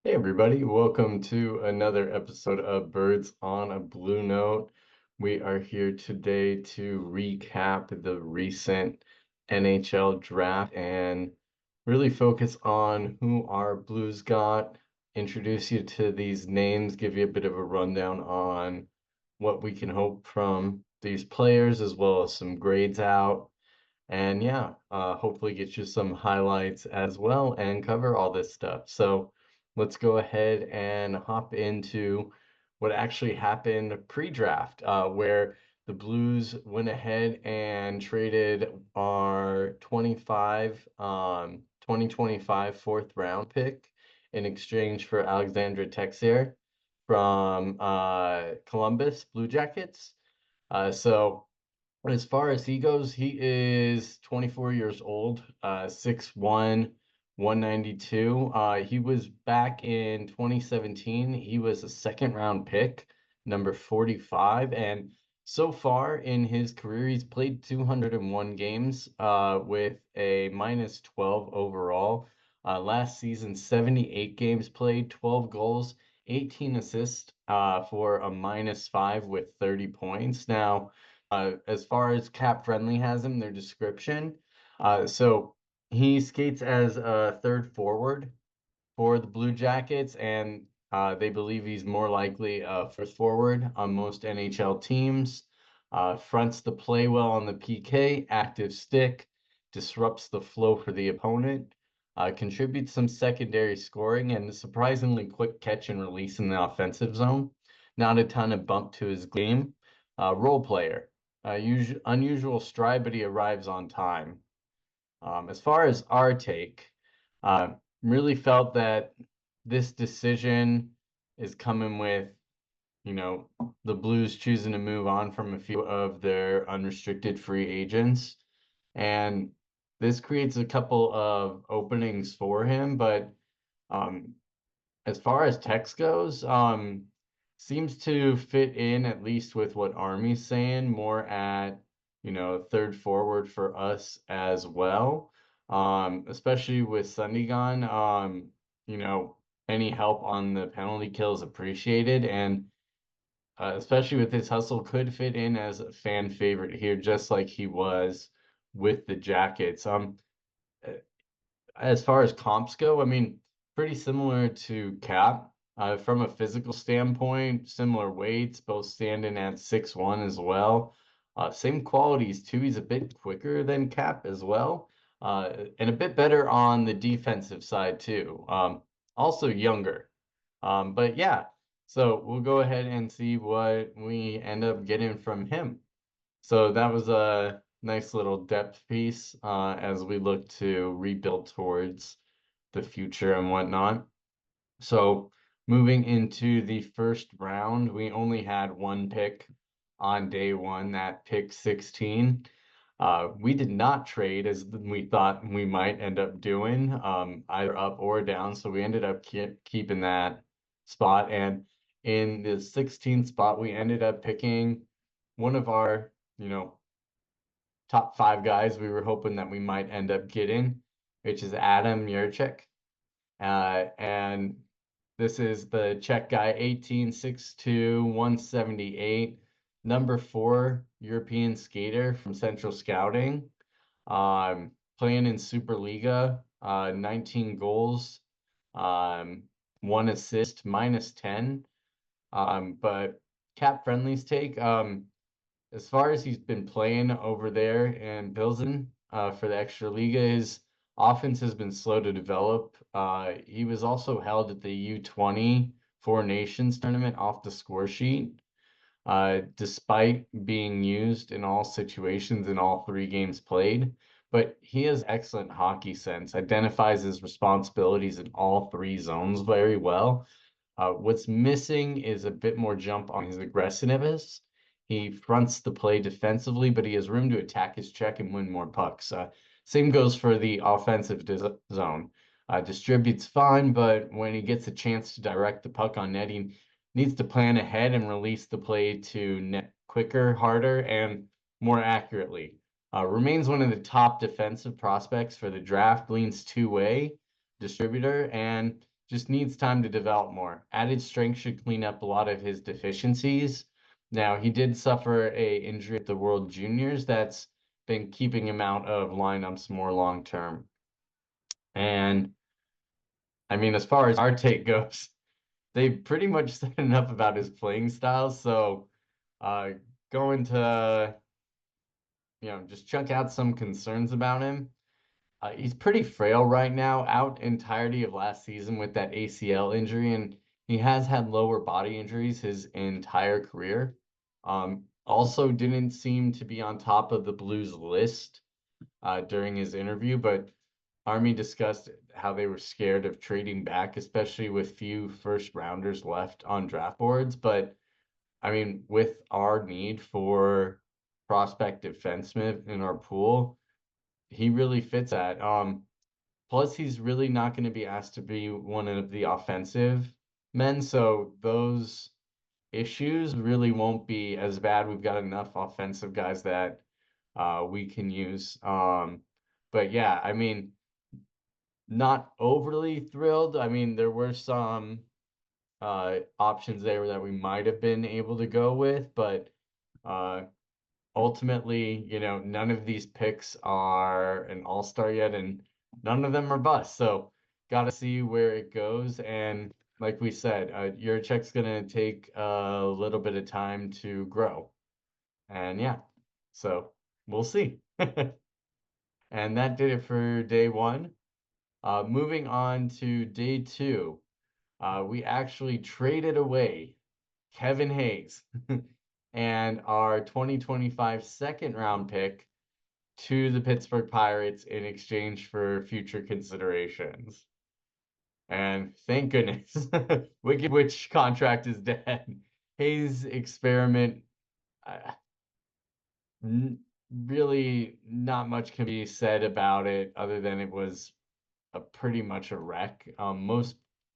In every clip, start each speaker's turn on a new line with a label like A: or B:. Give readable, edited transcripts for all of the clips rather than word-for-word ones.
A: Hey everybody, welcome to another episode of Birds on a Blue Note. We are here today to recap the recent NHL draft and really focus on who our Blues got, introduce you to these names, give you a bit of a rundown on what we can hope from these players, as well as some grades out. And yeah, hopefully get you some highlights as well and cover all this stuff. So let's go ahead and hop into what actually happened pre-draft, where the Blues went ahead and traded our 2025 fourth round pick in exchange for Alexandre Texier from Columbus Blue Jackets. So as far as he goes, he is 24 years old, 6'1", 192. He was back in 2017. He was a second round pick, number 45. And so far in his career, he's played 201 games with a minus 12 overall. Last season, 78 games played, 12 goals, 18 assists for a minus 5 with 30 points. Now, as far as Cap Friendly has him, their description. So he skates as a third forward for the Blue Jackets, and they believe he's more likely a fourth forward on most NHL teams. Fronts the play well on the PK, active stick, disrupts the flow for the opponent, contributes some secondary scoring, and a surprisingly quick catch and release in the offensive zone. Not a ton of bump to his game. Role player. Unusual stride, but he arrives on time. As far as our take, uh, really felt that this decision is coming with, the Blues choosing to move on from a few of their unrestricted free agents. And this creates a couple of openings for him, but um, as far as text goes, seems to fit in at least with what Army's saying, more at, third forward for us as well. Especially with Sundigan, you know, any help on the penalty kill is appreciated, and especially with his hustle, could fit in as a fan favorite here, just like he was with the Jackets. As far as comps go, I mean, pretty similar to Cap. From a physical standpoint, similar weights, both standing at 6'1" as well. Same qualities too. He's a bit quicker than Cap as well, and a bit better on the defensive side too. Also younger. But yeah, so we'll go ahead and see what we end up getting from him. So that was a nice little depth piece as we look to rebuild towards the future and whatnot. So moving into the first round, we only had one pick on day one, that pick 16. We did not trade as we thought we might end up doing, either up or down. So we ended up keeping that spot. And in the 16th spot, we ended up picking one of our, top five guys we were hoping that we might end up getting, which is Adam Jurček. And this is the Czech guy, 18, 6'2", 178, number 4 European skater from Central Scouting. Playing in Superliga, 19 goals, um, 1 assist, minus 10. But Cap Friendly's take, as far as he's been playing over there in Pilsen for the Extra Liga, his offense has been slow to develop. He was also held at the U20 Four Nations tournament off the score sheet, despite being used in all situations in all 3 games played. But he has excellent hockey sense, identifies his responsibilities in all 3 zones very well. What's missing is a bit more jump on his aggressiveness. He fronts the play defensively, but he has room to attack his check and win more pucks. Same goes for the offensive zone. Distributes fine, but when he gets a chance to direct the puck on net, he needs to plan ahead and release the play to net quicker, harder, and more accurately. Remains one of the top defensive prospects for the draft, leans two-way distributor, and just needs time to develop more. Added strength should clean up a lot of his deficiencies. Now, he did suffer a injury at the World Juniors that's been keeping him out of lineups more long term. And I mean, as far as our take goes, they pretty much said enough about his playing style. So, uh, going to, just chunk out some concerns about him. He's pretty frail right now, out entirety of last season with that ACL injury, and he has had lower body injuries his entire career. Also didn't seem to be on top of the Blues list during his interview, but Army discussed how they were scared of trading back, especially with few first rounders left on draft boards. But I mean, with our need for prospect defensemen in our pool, he really fits that. Plus, he's really not going to be asked to be one of the offensive men, so those issues really won't be as bad. We've got enough offensive guys that we can use. But yeah, I mean, not overly thrilled. I mean, there were some options there that we might have been able to go with, but uh, ultimately, none of these picks are an all-star yet, and none of them are bust. So, got to see where it goes. And like we said, your check's gonna take a little bit of time to grow. And yeah, so we'll see. And that did it for day one. Moving on to day two, we actually traded away Kevin Hayes and our 2025 second round pick to the Pittsburgh Pirates in exchange for future considerations. And thank goodness, Wicked Witch contract is dead. Hayes' experiment, uh, really not much can be said about it other than it was pretty much a wreck. Most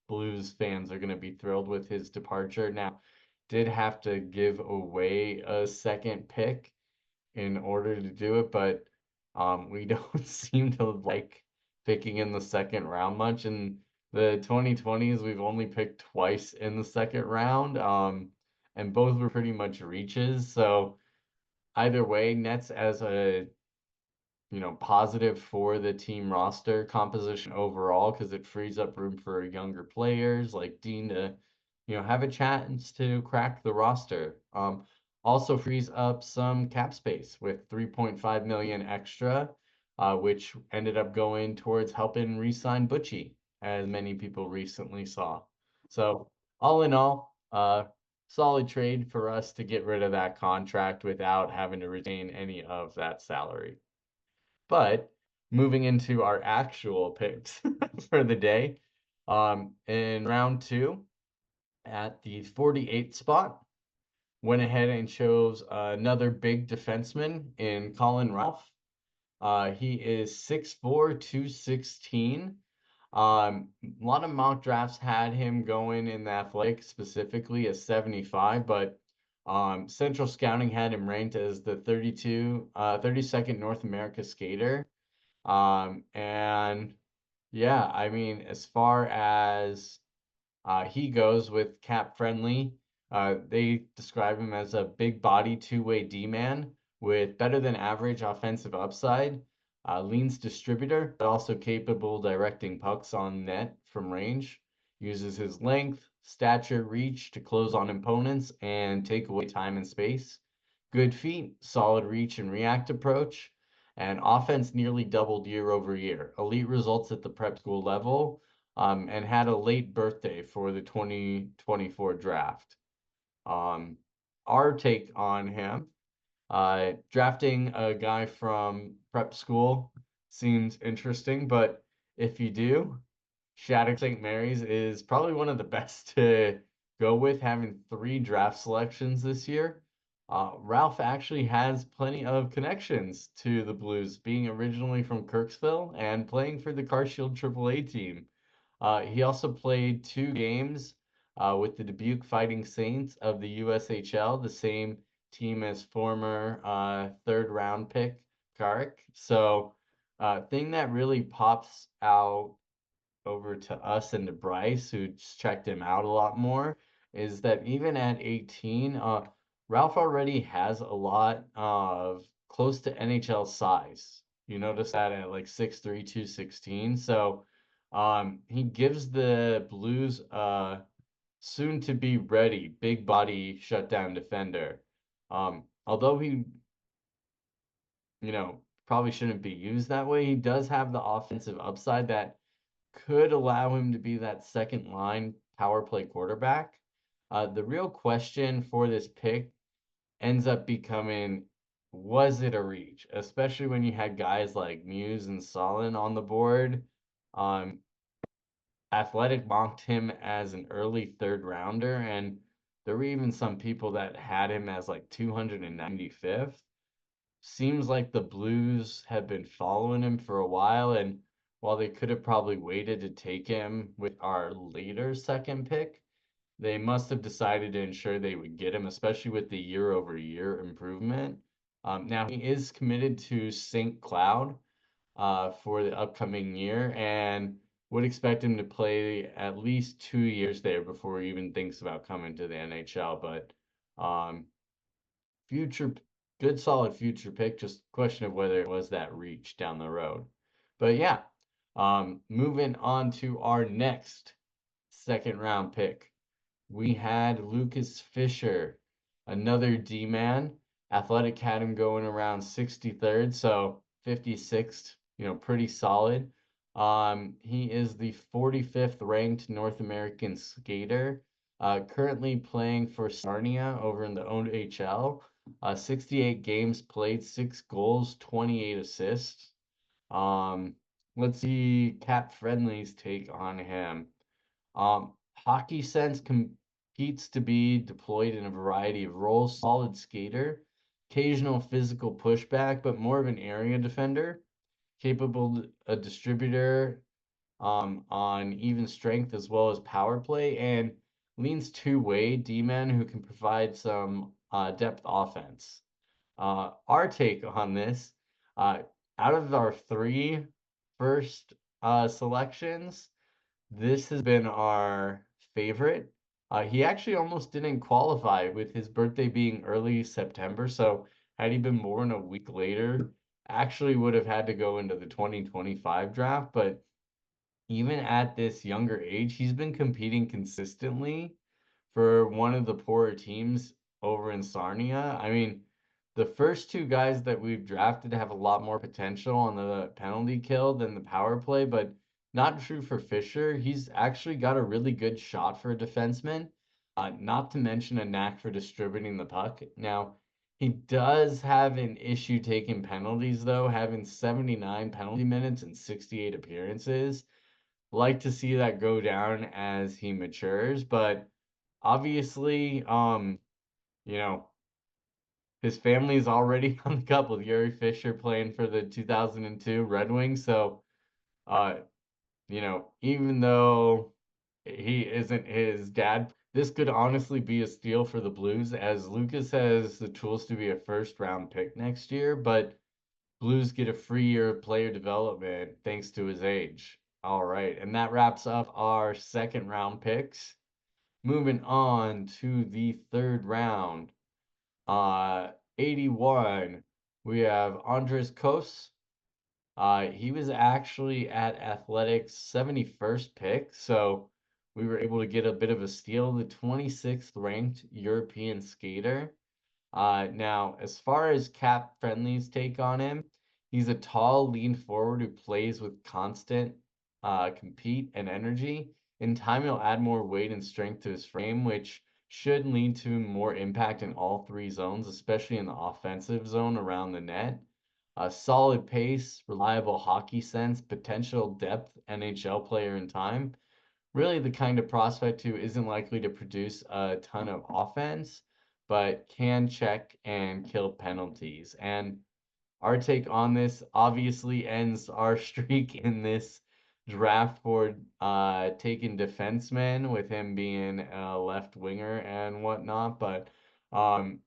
A: Blues fans are going to be thrilled with his departure. Now, did have to give away a second pick in order to do it, but we don't seem to like picking in the second round much. In the 2020s, we've only picked twice in the second round, and both were pretty much reaches. So either way, Nets as a positive for the team roster composition overall because it frees up room for younger players like Dean to, have a chance to crack the roster. Also frees up some cap space with 3.5 million extra, which ended up going towards helping re-sign Butchie, as many people recently saw. So all in all, solid trade for us to get rid of that contract without having to retain any of that salary. But moving into our actual picks for the day, in round two, at the 48th spot, went ahead and chose another big defenseman in Colin Ralph. He is 6'4", 216. A lot of mock drafts had him going in the athletic, specifically at 75, but Central Scouting had him ranked as the 32nd North America skater. And yeah, I mean, as far as he goes with cap friendly, they describe him as a big body two-way D-man with better than average offensive upside, leans distributor, but also capable directing pucks on net from range, uses his length, stature, reach to close on opponents and take away time and space. Good feet, solid reach and react approach, and offense nearly doubled year over year. Elite results at the prep school level, and had a late birthday for the 2024 draft. Our take on him, drafting a guy from prep school seems interesting, but if you do, Shattuck St. Mary's is probably one of the best to go with, having 3 draft selections this year. Ralph actually has plenty of connections to the Blues, being originally from Kirksville and playing for the Carshield AAA team. He also played 2 games with the Dubuque Fighting Saints of the USHL, the same team as former third round pick Karek. So, thing that really pops out over to us and to Bryce, who just checked him out a lot more, is that even at 18, Ralph already has a lot of close to NHL size. You notice that at like 6'3", 216. So he gives the Blues soon to be ready big body shutdown defender. Although he, probably shouldn't be used that way, he does have the offensive upside that could allow him to be that second line power play quarterback. The real question for this pick ends up becoming, was it a reach? Especially when you had guys like Muse and Solin on the board. Um, Athletic mocked him as an early third rounder, and there were even some people that had him as like 295th. Seems like the Blues have been following him for a while, and while they could have probably waited to take him with our later second pick, they must have decided to ensure they would get him, especially with the year-over-year improvement. Now he is committed to St. Cloud for the upcoming year, and would expect him to play at least 2 years there before he even thinks about coming to the NHL. But um, future, good solid future pick. Just question of whether it was that reach down the road. But yeah, moving on to our next second round pick. We had Lucas Fisher, another D man. Athletic had him going around 63rd, so 56th, pretty solid. He is the 45th ranked North American skater, currently playing for Sarnia over in the OHL. 68 games played, 6 goals, 28 assists. Um, let's see Cap Friendly's take on him. Hockey Sense competes to be deployed in a variety of roles. Solid skater, occasional physical pushback, but more of an area defender. Capable a distributor on even strength as well as power play, and leans two-way D-man who can provide some depth offense. Our take on this, uh, out of our three first selections, this has been our favorite. He actually almost didn't qualify with his birthday being early September, so had he been born a week later, actually would have had to go into the 2025 draft. But even at this younger age, he's been competing consistently for one of the poorer teams over in Sarnia. I mean, the first two guys that we've drafted have a lot more potential on the penalty kill than the power play, but not true for Fisher. He's actually got a really good shot for a defenseman, not to mention a knack for distributing the puck. Now, he does have an issue taking penalties, though, having 79 penalty minutes and 68 appearances. Like to see that go down as he matures, but obviously, you know, his family is already on the cup with Yuri Fisher playing for the 2002 Red Wings. So, uh, even though he isn't his dad, this could honestly be a steal for the Blues, as Lucas has the tools to be a first round pick next year, but Blues get a free year of player development thanks to his age. All right, and that wraps up our second round picks. Moving on to the third round. 81, we have Andres Kos. He was actually at Athletics' 71st pick, so we were able to get a bit of a steal, the 26th ranked European skater. Now, as far as Cap Friendly's take on him, he's a tall, lean forward who plays with constant compete and energy. In time, he'll add more weight and strength to his frame, which should lead to more impact in all three zones, especially in the offensive zone around the net. A solid pace, reliable hockey sense, potential depth NHL player in time. Really the kind of prospect who isn't likely to produce a ton of offense, but can check and kill penalties. And our take on this obviously ends our streak in this draft for taking defensemen, with him being a left winger and whatnot. But um,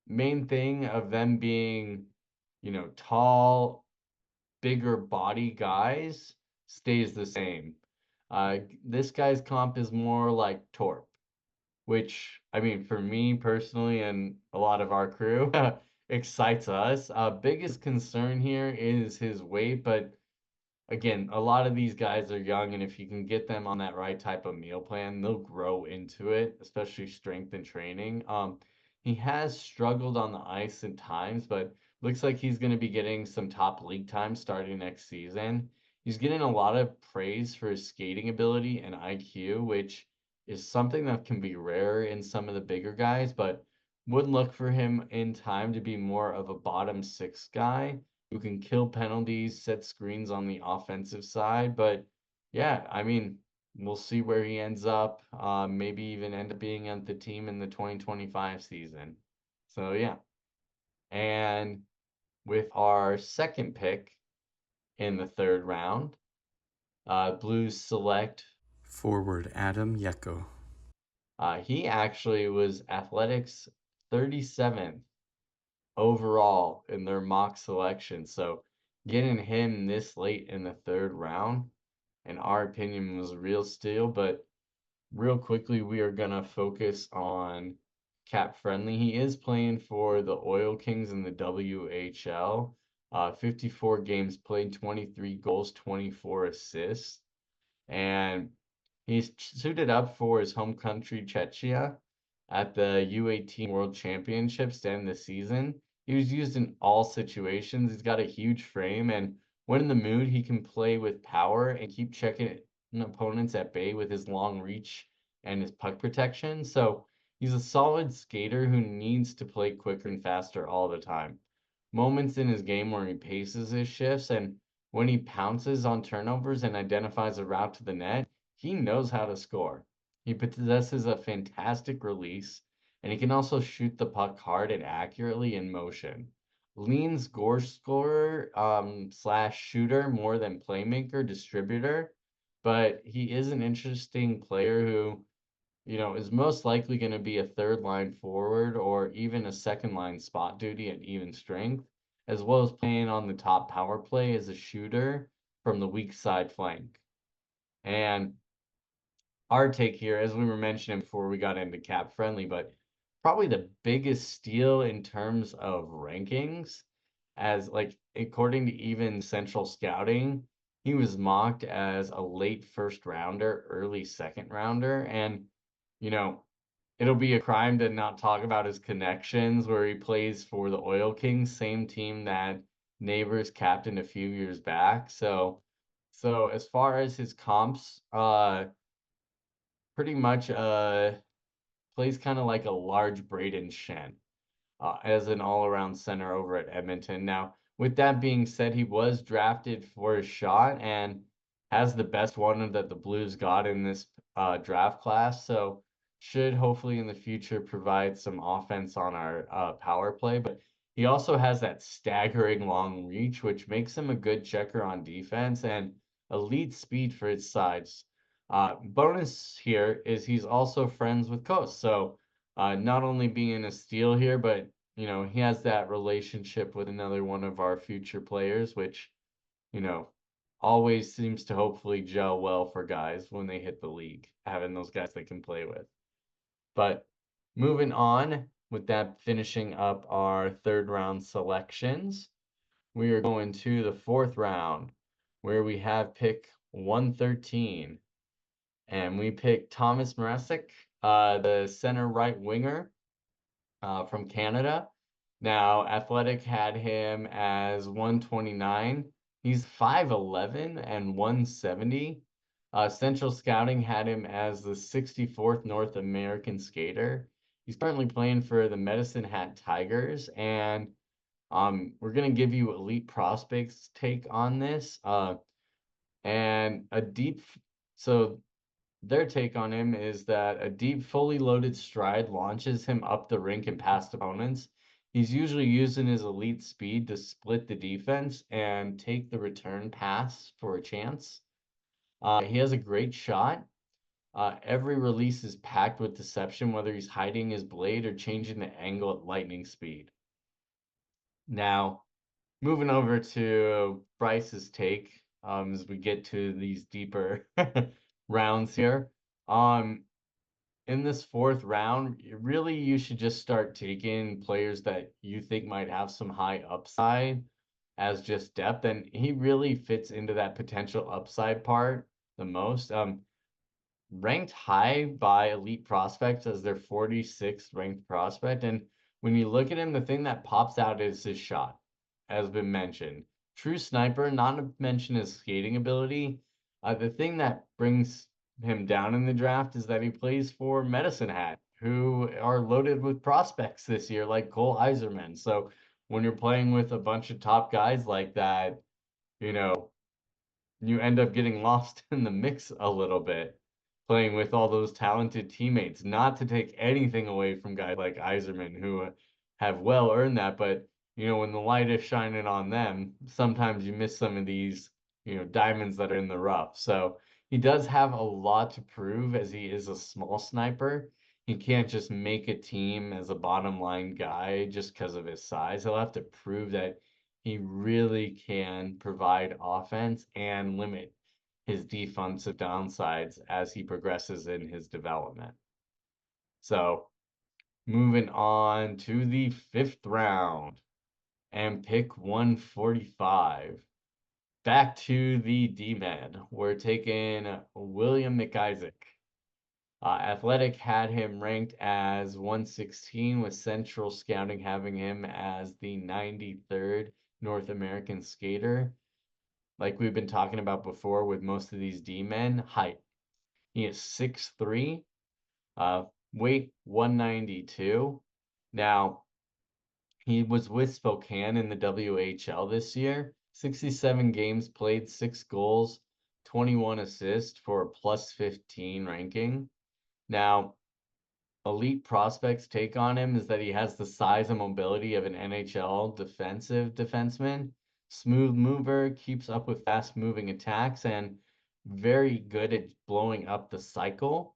A: main thing of them being, tall, bigger body guys stays the same. This guy's comp is more like Torp, which I mean, for me personally and a lot of our crew, excites us. Biggest concern here is his weight, but again, a lot of these guys are young, and if you can get them on that right type of meal plan, they'll grow into it, especially strength and training. He has struggled on the ice at times, but looks like he's going to be getting some top league time starting next season. He's getting a lot of praise for his skating ability and IQ, which is something that can be rare in some of the bigger guys, but would look for him in time to be more of a bottom six guy who can kill penalties, set screens on the offensive side. But yeah, I mean, we'll see where he ends up. Maybe even end up being on the team in the 2025 season. So yeah. And with our second pick in the third round, Blues select.
B: Forward Adam Yeko.
A: He actually was Athletics 37th overall in their mock selection. So getting him this late in the third round, in our opinion, was a real steal. But real quickly, we are gonna focus on cap friendly. He is playing for the Oil Kings in the WHL. 54 games played, 23 goals, 24 assists. And he's suited up for his home country, Czechia, at the U18 World Championships to end the season. He was used in all situations. He's got a huge frame, and when in the mood, he can play with power and keep checking opponents at bay with his long reach and his puck protection. So he's a solid skater who needs to play quicker and faster all the time. Moments in his game where he paces his shifts and when he pounces on turnovers and identifies a route to the net, he knows how to score. He possesses a fantastic release, and he can also shoot the puck hard and accurately in motion. Leans goal scorer slash shooter more than playmaker distributor, but he is an interesting player who is most likely going to be a third line forward or even a second line spot duty at even strength, as well as playing on the top power play as a shooter from the weak side flank. And our take here, as we were mentioning before we got into cap friendly, but probably the biggest steal in terms of rankings, as like according to even Central Scouting, he was mocked as a late first rounder, early second rounder, and you know, it'll be a crime to not talk about his connections where he plays for the Oil Kings, same team that Neighbors captained a few years back. So as far as his comps, pretty much plays kind of like a large Braden Shen as an all-around center over at Edmonton. Now, with that being said, he was drafted for his shot and has the best one that the Blues got in this draft class. So should hopefully in the future provide some offense on our power play. But he also has that staggering long reach, which makes him a good checker on defense and elite speed for his size. Bonus here is he's also friends with Coast. So not only being a steal here, but he has that relationship with another one of our future players, which, you know, always seems to hopefully gel well for guys when they hit the league, having those guys they can play with. But moving on with that, finishing up our third round selections, we are going to the fourth round where we have pick 113. And we picked Thomas Mrazek, the center right winger from Canada. Now, Athletic had him as 129. He's 5'11 and 170. Central Scouting had him as the 64th North American skater. He's currently playing for the Medicine Hat Tigers, and we're going to give you elite prospects take on this. And a deep, so their take on him is that a deep, fully loaded stride launches him up the rink and past opponents. He's usually using his elite speed to split the defense and take the return pass for a chance. He has a great shot. Every release is packed with deception, whether he's hiding his blade or changing the angle at lightning speed. Now, moving over to Bryce's take, as we get to these deeper rounds here. Um, in this fourth round, really you should just start taking players that you think might have some high upside as just depth, and he really fits into that potential upside part the most. Ranked high by elite prospects as their 46th ranked prospect. And when you look at him, the thing that pops out is his shot, as been mentioned. True sniper, not to mention his skating ability. The thing that brings him down in the draft is that he plays for Medicine Hat, who are loaded with prospects this year, like Cole Iserman. So when you're playing with a bunch of top guys like that, you know, you end up getting lost in the mix a little bit, playing with all those talented teammates. Not to take anything away from guys like Iserman, who have well earned that, but when the light is shining on them, sometimes you miss some of these, diamonds that are in the rough. So he does have a lot to prove as he is a small sniper. He can't just make a team as a bottom line guy just because of his size. He'll have to prove that he really can provide offense and limit his defensive downsides as he progresses in his development. So, moving on to the fifth round and pick 145. Back to the D-men. We're taking William McIsaac. Athletic had him ranked as 116, with Central Scouting having him as the 93rd North American skater. Like we've been talking about before with most of these D-men, height. He is 6'3", uh, weight 192. Now, he was with Spokane in the WHL this year. 67 games played, 6 goals, 21 assists for a plus 15 ranking. Now, elite prospects take on him is that he has the size and mobility of an NHL defensive defenseman, smooth mover, keeps up with fast moving attacks, and very good at blowing up the cycle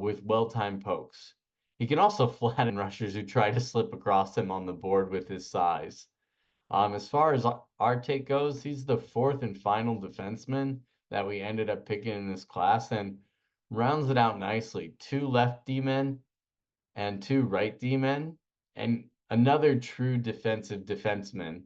A: with well-timed pokes. He can also flatten rushers who try to slip across him on the board with his size. As far as our take goes, he's the fourth and final defenseman that we ended up picking in this class and rounds it out nicely. Two left D-men and two right D-men, and another true defensive defenseman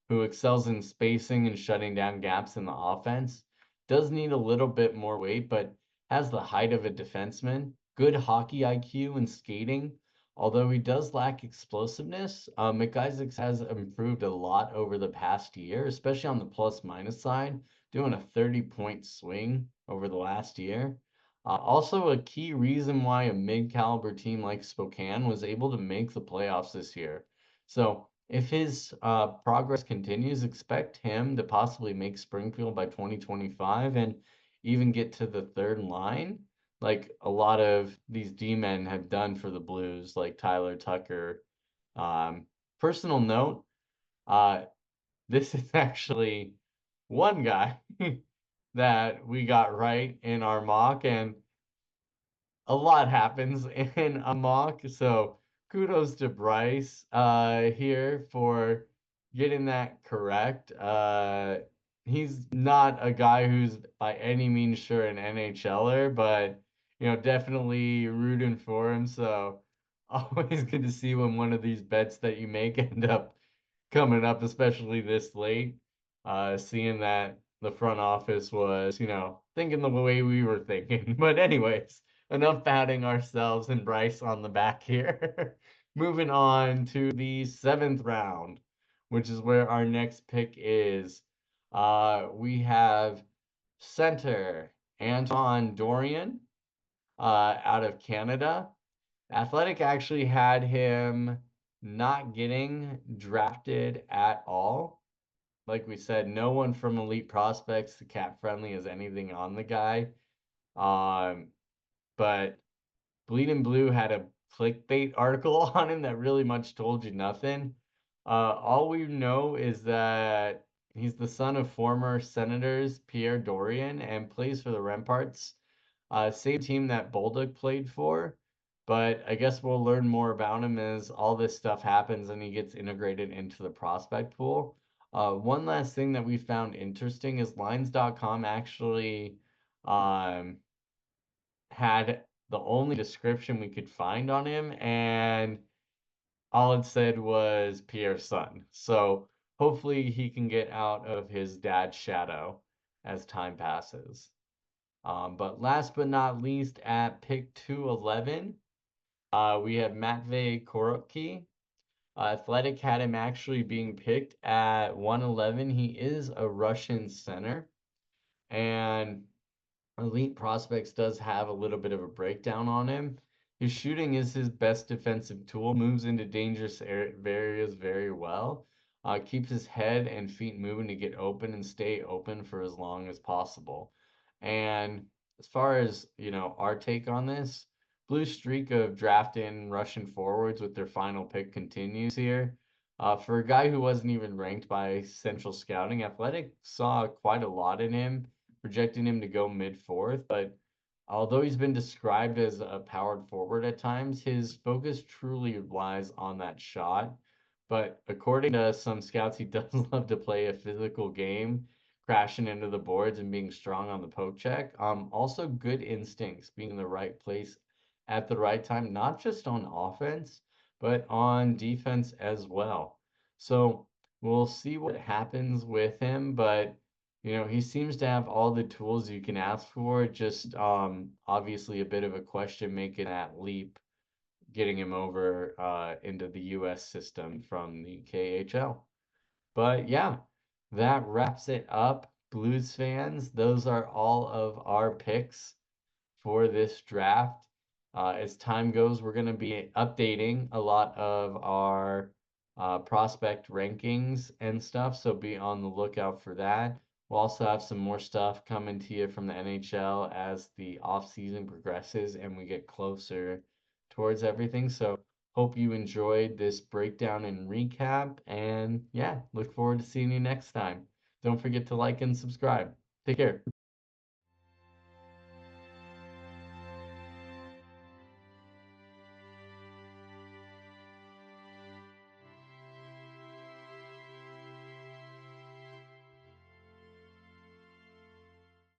A: who excels in spacing and shutting down gaps in the offense. Does need a little bit more weight, but has the height of a defenseman, good hockey IQ and skating. Although he does lack explosiveness, McIsaacs has improved a lot over the past year, especially on the plus minus side, doing a 30-point swing over the last year. Also, a key reason why a mid-caliber team like Spokane was able to make the playoffs this year. So, if his progress continues, expect him to possibly make Springfield by 2025 and even get to the third line, like a lot of these D-men have done for the Blues, like Tyler Tucker. Um, Personal note, uh, this is actually one guy that we got right in our mock, and a lot happens in a mock. So kudos to Bryce here for getting that correct. He's not a guy who's by any means sure an NHLer, but definitely rooting for him. So always good to see when one of these bets that you make end up coming up, especially this late. Seeing that the front office was, thinking the way we were thinking. But anyways, enough patting ourselves and Bryce on the back here. Moving on to the seventh round, which is where our next pick is. We have center Anton Dorian out of Canada. Athletic actually had him not getting drafted at all. Like we said, no one from Elite Prospects to Cap Friendly has anything on the guy. Um, but Bleeding Blue had a clickbait article on him that really much told you nothing. All we know is that he's the son of former Senators Pierre Dorian and plays for the Remparts, same team that Bolduc played for. But I guess we'll learn more about him as all this stuff happens and he gets integrated into the prospect pool. One last thing that we found interesting is Lines.com actually had the only description we could find on him, and all it said was Pierre's son. So hopefully he can get out of his dad's shadow as time passes. But last but not least, at pick 211, we have Matvey Korotki. Athletic had him actually being picked at 111. He is a Russian center, and Elite Prospects does have a little bit of a breakdown on him. His shooting is his best defensive tool, moves into dangerous areas very well, keeps his head and feet moving to get open and stay open for as long as possible. And as far as, our take on this, blue streak of drafting Russian forwards with their final pick continues here. For a guy who wasn't even ranked by Central Scouting, Athletic saw quite a lot in him, projecting him to go mid fourth. But although he's been described as a powered forward at times, his focus truly lies on that shot. But according to some scouts, he does love to play a physical game, crashing into the boards and being strong on the poke check. Also good instincts, being in the right place at the right time, not just on offense, but on defense as well. So we'll see what happens with him, but he seems to have all the tools you can ask for. Just obviously a bit of a question making that leap, getting him over into the US system from the KHL. But yeah, that wraps it up. Blues fans, those are all of our picks for this draft. As time goes, we're going to be updating a lot of our prospect rankings and stuff, so be on the lookout for that. We'll also have some more stuff coming to you from the NHL as the off season progresses and we get closer towards everything. So hope you enjoyed this breakdown and recap. And yeah, look forward to seeing you next time. Don't forget to like and subscribe. Take care.